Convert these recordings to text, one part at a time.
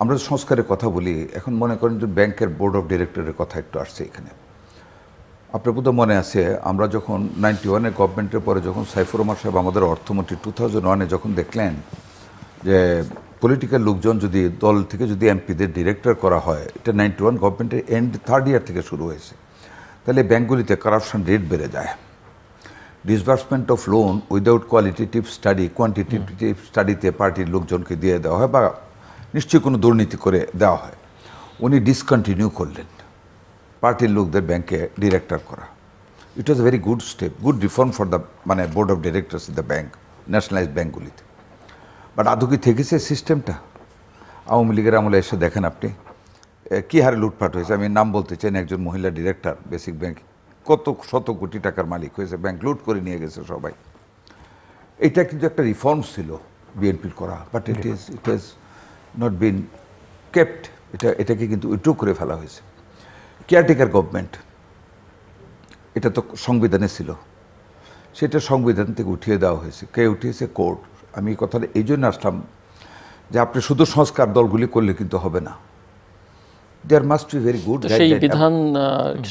আমরা সংস্কারের কথা বলি, এখন মনে করেন যে ব্যাংকের বোর্ড অফ ডিরেক্টরের কথা একটু আসছে এখানে। আপনার বোধহয় মনে আছে, আমরা যখন 91-এ গভর্নমেন্টের পরে যখন সাইফুর রহমান সাহেব আমাদের অর্থমন্ত্রী 2001-এ যখন দেখলেন যে পলিটিক্যাল লোকজন যদি দল থেকে যদি এমপিদের ডিরেক্টর করা হয়, এটা 91 গভর্নমেন্টের এন্ড 3rd ইয়ার থেকে শুরু হয়েছে, তাহলে ব্যাঙ্কগুলিতে কারাপশন রেট বেড়ে যায়। Disbursement of loan without qualitative study, quantitative স্টাডিতে পার্টির লোকজনকে দিয়ে দেওয়া হয় বা নিশ্চয়ই কোনো দুর্নীতি করে দেওয়া হয়। উনি ডিসকন্টিনিউ করলেন পার্টির লোকদের ব্যাংকে ডিরেক্টর করা। It was a very good step, good reform for the board of directors in the bank, nationalize ব্যাঙ্কগুলিতে। বাট আদৌ কি থেকেছে সিস্টেমটা? আওয়ামী লীগের আমলে এসে দেখেন আপনি কী হারে লুটপাট হয়েছে। আমি নাম বলতে চাই না, একজন মহিলা ডিরেক্টর বেসিক ব্যাংক, কত শত কোটি টাকার মালিক হয়েছে, ব্যাংক লুট করে নিয়ে গেছে সবাই। এটা কিন্তু একটা রিফর্মস ছিল বিএনপির করা, but it has not been kept. এটাকে কিন্তু উইথড্র করে ফেলা হয়েছে। কেয়ারটেকার গভর্নমেন্ট, এটা তো সংবিধানে ছিল, সেটা সংবিধান থেকে উঠিয়ে দেওয়া হয়েছে। কে উঠিয়েছে? কোর্ট। আমি এই কথাটা এই জন্য আসলাম যে আপনি শুধু সংস্কার দলগুলি করলে কিন্তু হবে না। There must be very good সেই বিধান,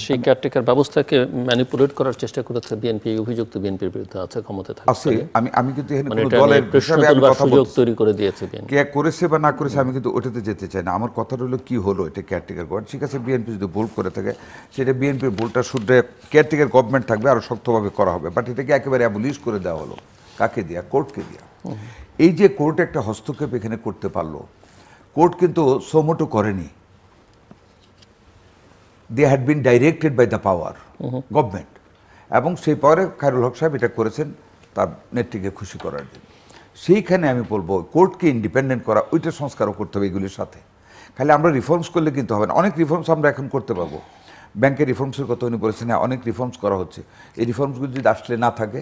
সেই কেয়ারটেকার ব্যবস্থাকে ম্যানিপুলেট করার চেষ্টা করেছে বিএনপি। অভিযুক্ত বিএনপির বিরুদ্ধে আছে, ক্ষমতা আছে। আমি কিন্তু এখানে কোনো দলের বিষয়ে আমি কথা সুযোগ তৈরি করে দিয়েছে বিএনপি। কে করেছে বা না করেছে আমি কিন্তু ওটাতে যেতে চাই না। আমার কথাটা হলো কি হলো, এটা কেয়ারটেকার গভর্নমেন্ট। ঠিক আছে, বিএনপি যদি ভুল করে থাকে, সেটা বিএনপির ভুলটা শুধরে কেয়ারটেকার গভর্নমেন্ট থাকবে, আরও শক্তভাবে করা হবে। বাট এটাকে একেবারে অ্যাবলিশ করে দেওয়া হলো। কাকে দিয়া? কোর্টকে দিয়া। এই যে কোর্ট একটা হস্তক্ষেপ এখানে করতে পারলো, কোর্ট কিন্তু সোমোটো করেনি। They had been directed by the power government, এবং সেই পাওয়ারে খায়রুল হক সাহেব এটা করেছেন তার নেত্রীকে খুশি করার জন্য। সেইখানে আমি বলবো কোর্টকে ইন্ডিপেন্ডেন্ট করা, ওইটা সংস্কারও করতে হবে এগুলির সাথে। খালি আমরা রিফর্মস করলে কিন্তু হবে না। অনেক রিফর্মস আমরা এখন করতে পারবো। ব্যাংকের রিফর্মসের কথা উনি বলেছেন, হ্যাঁ অনেক রিফর্মস করা হচ্ছে। এই রিফর্মসগুলি যদি আসলে না থাকে,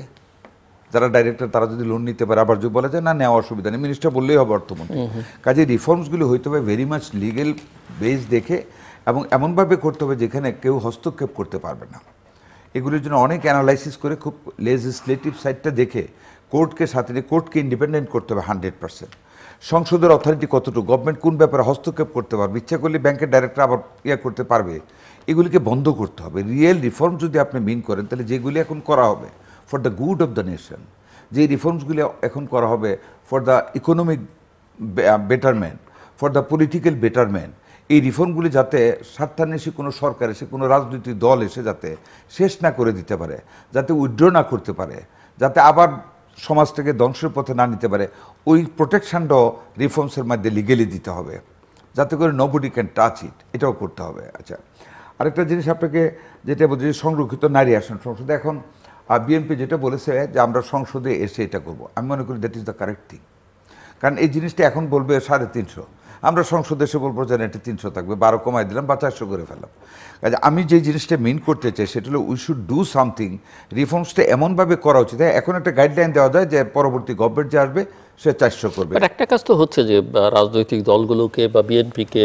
যারা ডাইরেক্টর তারা যদি লোন নিতে পারে, আবার যদি বলে যে না নেওয়া অসুবিধা নেই, মিনিস্টার বললেই হবে অর্থমন্ত্রী। কাজে রিফর্মসগুলি হইতে হবে ভেরি মাচ লিগেল বেস দেখে, এবং এমনভাবে করতে হবে যেখানে কেউ হস্তক্ষেপ করতে পারবে না। এগুলির জন্য অনেক অ্যানালাইসিস করে খুব লেজিসলেটিভ সাইডটা দেখে কোর্টকে সাথে নিয়ে কোর্টকে ইন্ডিপেন্ডেন্ট করতে হবে 100%। সংসদের অথরিটি কতটুকু, গভর্নমেন্ট কোন ব্যাপারে হস্তক্ষেপ করতে পারবে, ইচ্ছা করলে ব্যাংকের ডাইরেক্টর আবার করতে পারবে, এগুলিকে বন্ধ করতে হবে। রিয়েল রিফর্ম যদি আপনি মিন করেন, তাহলে যেগুলি এখন করা হবে for the good of the nation, যে রিফর্মসগুলি এখন করা হবে for the economic betterment, for the political betterment, এই রিফর্মগুলি যাতে স্বার্থান্বেষী কোনো সরকার এসে, কোনো রাজনৈতিক দল এসে যাতে শেষ না করে দিতে পারে, যাতে উইথড্র না করতে পারে, যাতে আবার সমাজটাকে ধ্বংসের পথে না নিতে পারে, ওই প্রোটেকশনটাও রিফর্মসের মধ্যে লিগেলি দিতে হবে, যাতে করে নোবডি ক্যান টাচ ইট, এটাও করতে হবে। আচ্ছা, আরেকটা জিনিস আপনাকে যেটা বলছি, সংরক্ষিত নারী আসন সংসদে এখন বিএনপি যেটা বলেছে যে আমরা সংসদে এসে এটা করব, আমি মনে করি that is the correct thing. কারণ এই জিনিসটা এখন বলবে 350, আমরা সংসদে এসে বলবো যে এটা 300 থাকবে, 12 কমাই দিলাম বা 400 করে ফেললাম। কাজে আমি যে জিনিসটা মিন করতে চাই সেটা হলো উই শুড ডু সামথিং। রিফর্মসটা এমনভাবে করা উচিত, এখন একটা গাইডলাইন দেওয়া যায় যে পরবর্তী গভর্নমেন্ট যে আসবে সে 400 করবে। একটা কাজ তো হচ্ছে যে রাজনৈতিক দলগুলোকে বা বিএনপিকে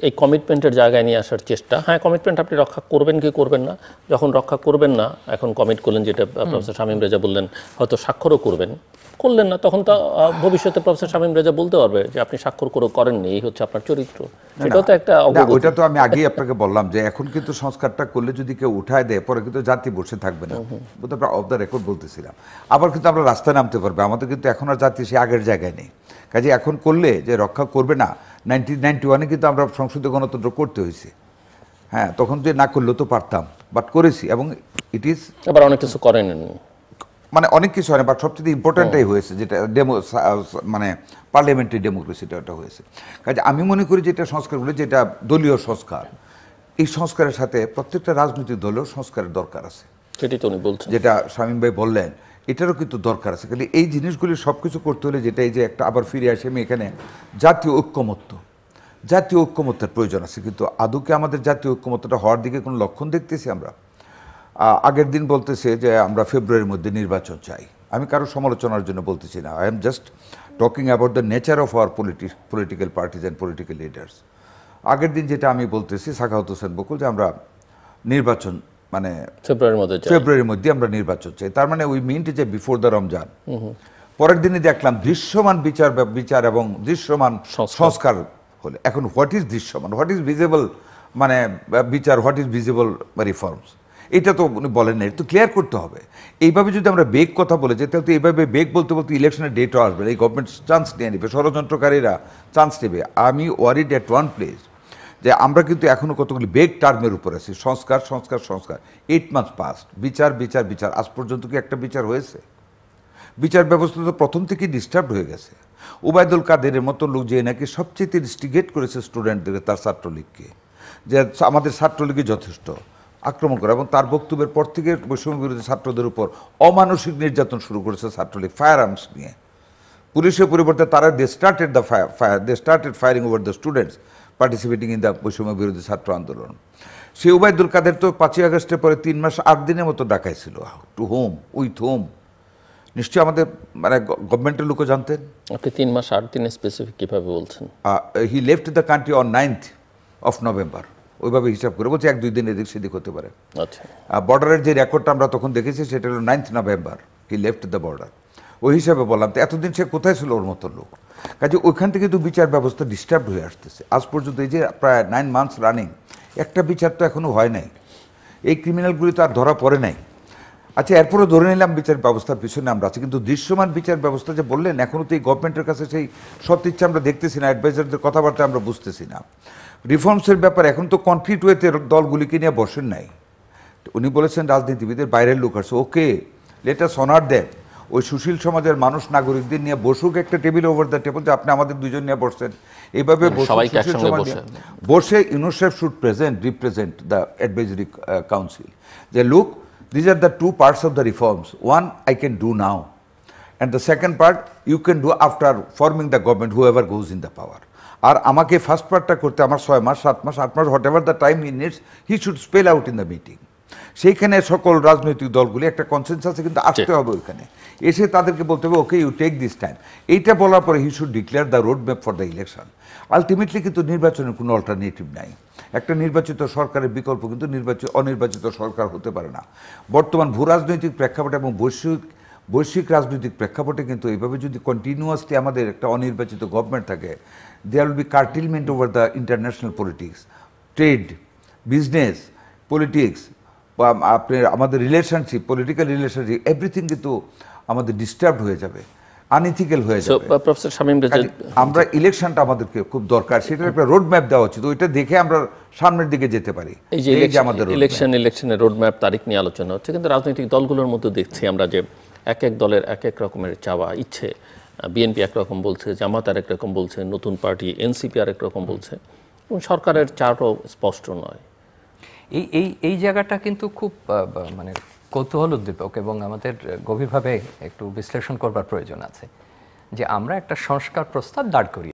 এই কমিটমেন্টের জায়গায় নিয়ে আসার চেষ্টা। হ্যাঁ, কমিটমেন্ট আপনি রক্ষা করবেন কি করবেন না, যখন রক্ষা করবেন না, এখন কমিট করলেন যেটা প্রফেসর শামীম রেজা বললেন, হয়তো স্বাক্ষরও করলেন না, তখন তো ভবিষ্যতে প্রফেসর শামীম রেজা বলতে পারবে যে আপনি স্বাক্ষর করেননি, এই হচ্ছে আপনার চরিত্র। সেটাও তো একটা অবগতি। ওইটা তো আমি আগেই আপনাকে বললাম যে এখন কিন্তু সংস্কারটা করলে যদি কেউ উঠায় দেয়, পরে কিন্তু জাতি বসে থাকবে না। অফ দ্য রেকর্ড বলতেছিলাম। আবার কিন্তু আমরা রাস্তায় নামতে পারবে। আমাদের কিন্তু এখন আর জাতি সে আগের জায়গায় নেই। কাজে এখন করলে যে রক্ষা করবে না, 1991-এ কিন্তু আমরা সংসদীয় গণতন্ত্র করতে হয়েছে। হ্যাঁ, তখন যে না করলেও তো পারতাম, বাট করেছি, এবং ইট ইজ আবার অনেক কিছু করেন, মানে অনেক কিছু হয় না, বাট সবচেয়ে ইম্পর্টেন্টটাই হয়েছে, যেটা মানে পার্লামেন্টারি ডেমোক্রেসিটা ওটা হয়েছে। কাজে আমি মনে করি যেটা সংস্কারগুলো, যেটা দলীয় সংস্কার, এই সংস্কারের সাথে প্রত্যেকটা রাজনৈতিক দলের সংস্কারের দরকার আছে। সেটাই তো উনি বলছেন, যেটা শামীম ভাই বললেন, এটারও কিন্তু দরকার আছে। খালি এই জিনিসগুলি সব কিছু করতে হলে যেটা এই যে একটা আবার ফিরে আসে, আমি এখানে জাতীয় ঐক্যমত্যের প্রয়োজন আছে। কিন্তু আদৌকে আমাদের জাতীয় ঐক্যমত্যটা হওয়ার দিকে কোনো লক্ষণ দেখতেছি আমরা? আগের দিন বলতেছে যে আমরা ফেব্রুয়ারির মধ্যে নির্বাচন চাই। আমি কারো সমালোচনার জন্য বলতেছি না, I am just talking about the nature of our political parties and political leaders. আগের দিন যেটা আমি বলতেছি সাখাওয়াত হোসেন বকুল, যে আমরা নির্বাচন মানে ফেব্রুয়ারির মধ্যে আমরা নির্বাচন চাই। তার মানে উই মিন যে বিফোর দ্য রমজান, পরের দিনে দেখলাম দৃশ্যমান বিচার এবং দৃশ্যমান সংস্কার হলে। এখন হোয়াট ইজ দৃশ্যমান, হোয়াট ইজ ভিজিবল, মানে বিচার, হোয়াট ইজ ভিজিবল রিফর্মস, এটা তো উনি বলেন না, একটু ক্লিয়ার করতে হবে। এইভাবে যদি আমরা বেগ কথা বলে যাই তাহলে তো এইভাবে বেগ বলতে বলতে ইলেকশনের ডেটও আসবে, এই গভর্নমেন্ট চান্স নিয়ে নেবে, ষড়যন্ত্রকারীরা চান্স নেবে। আমি ওয়ারিড অ্যাট ওয়ান প্লেস যে আমরা কিন্তু এখনও কতগুলি বেগ টার্মের উপর আছি, সংস্কার সংস্কার সংস্কার। 8 মান্থস পাস্ট, বিচার বিচার বিচার, আজ পর্যন্ত কি একটা বিচার হয়েছে? বিচার ব্যবস্থা তো প্রথম থেকেই ডিস্টার্ব হয়ে গেছে। ওবায়দুল কাদেরের মতো লোক যে নাকি সবচেয়ে ইনস্টিগেট করেছে স্টুডেন্টদেরকে, তার ছাত্রলীগকে, যে আমাদের ছাত্রলীগই যথেষ্ট আক্রমণ করে, এবং তার বক্তব্যের পর থেকে বৈষম্য বিরোধী ছাত্রদের উপর অমানসিক নির্যাতন শুরু করেছে ছাত্রলীগ ফায়ার আর্মস নিয়ে। পুলিশের পরিবর্তে তারা they started firing over the students participating in the বৈষম্য বিরোধী ছাত্র আন্দোলন। সেই ওবায়দুল কাদের তো 5ই আগস্টের পরে 3 মাস 8 দিনের মতো ডাকাইছিল। টু হোম, উইথ হোম, নিশ্চয়ই আমাদের মানে গভর্নমেন্টের লোকও জানতেন। আপনি 3 মাস 8 দিনে স্পেসিফিক কীভাবে বলছেন? He left the country on 9th of November, ওইভাবে হিসাব করে বলছে 1-2 দিন এদিক সেদিক হতে পারে। আচ্ছা, বর্ডারের যে রেকর্ডটা আমরা তখন দেখেছি সেটা হলো 9th November he left the border. ওই হিসাবে বললাম, তো এতদিন সে কোথায় ছিল ওর মতো লোক? কাজে ওইখান থেকে তো বিচার ব্যবস্থা ডিস্টার্ব হয়ে আসতেছে আজ পর্যন্ত। এই যে প্রায় 9 মান্থস রানিং, একটা বিচার তো এখনো হয় নাই, এই ক্রিমিনালগুলি তো আর ধরা পড়ে নাই। আচ্ছা, এরপরে ধরে নিলাম বিচার ব্যবস্থার পিছনে আমরা আছি, কিন্তু দৃশ্যমান বিচার ব্যবস্থা যে বললেন, এখনও তো এই গভর্নমেন্টের কাছে সেই সৎ ইচ্ছা আমরা দেখতেছি না, অ্যাডভাইজারদের কথাবার্তা আমরা বুঝতেছি না। রিফর্মসের ব্যাপারে এখন তো কনক্রিট ওয়েতে দলগুলিকে নিয়ে বসেন নাই। উনি বলেছেন রাজনীতিবিদের বাইরের লোক আছে, okay let us honour that. ওই সুশীল সমাজের মানুষ নাগরিকদের নিয়ে বসুক একটা টেবিল, ওভার দ্য টেবিল, যে আপনি আমাদের দুজন নিয়ে বসছেন, এইভাবে সবাইকে একসঙ্গে বসে UNICEF should represent the advisory council, যে look, these are the 2 parts of the reforms. One I can do now, and the second part you can do after forming the government, whoever goes in the power. আর আমাকে first পার্টটা করতে আমার 6 মাস 7 মাস 8 মাস, whatever the time he needs, he should spell out in the meeting. সেইখানে সকল রাজনৈতিক দলগুলি একটা কনসেনসাসে কিন্তু আসতে হবে, ওইখানে এসে তাদেরকে বলতে হবে okay you take this time. এইটা বলার পরে he should declare the road map for the election. Ultimately কিন্তু নির্বাচনের কোনো অল্টারনেটিভ নাই। একটা নির্বাচিত সরকারের বিকল্প কিন্তু অনির্বাচিত সরকার হতে পারে না। বর্তমান ভূ রাজনৈতিক প্রেক্ষাপটে এবং বৈশ্বিক রাজনৈতিক প্রেক্ষাপটে কিন্তু এইভাবে যদি কন্টিনিউয়াসলি আমাদের একটা অনির্বাচিত গভর্নমেন্ট থাকে, there will be curtailment over the international politics, trade, business, politics, বা আপনার আমাদের রিলেশনশিপ, পলিটিক্যাল রিলেশনশিপ, এভরিথিং কিন্তু আমাদের ডিস্টার্ব হয়ে যাবে, আনইথিক্যাল হয়ে যাবে। প্রফেসর শামীম রেজা, আমরা ইলেকশনটা আমাদেরকে খুব দরকার, সেটার একটা রোড ম্যাপ দেওয়া উচিত, ওইটা দেখে আমরা সামনের দিকে যেতে পারি। এই যে আমাদের ইলেকশনের রোড ম্যাপ, তারিখ নিয়ে আলোচনা হচ্ছে, কিন্তু রাজনৈতিক দলগুলোর মধ্যে দেখছি আমরা যে এক এক দলের এক এক রকমের চাওয়া ইচ্ছে। বিএনপি একরকম বলছে, জামাত আরেক রকম বলছে, নতুন পার্টি এনসিপি আরেক রকম বলছে, এবং সরকারের চার্টও স্পষ্ট নয়। এই জায়গাটা কিন্তু খুব মানে কৌতূহল উদ্দীপক, এবং আমাদের গভীরভাবে একটু বিশ্লেষণ করবার প্রয়োজন আছে যে আমরা একটা সংস্কার প্রস্তাব দাঁড় করি।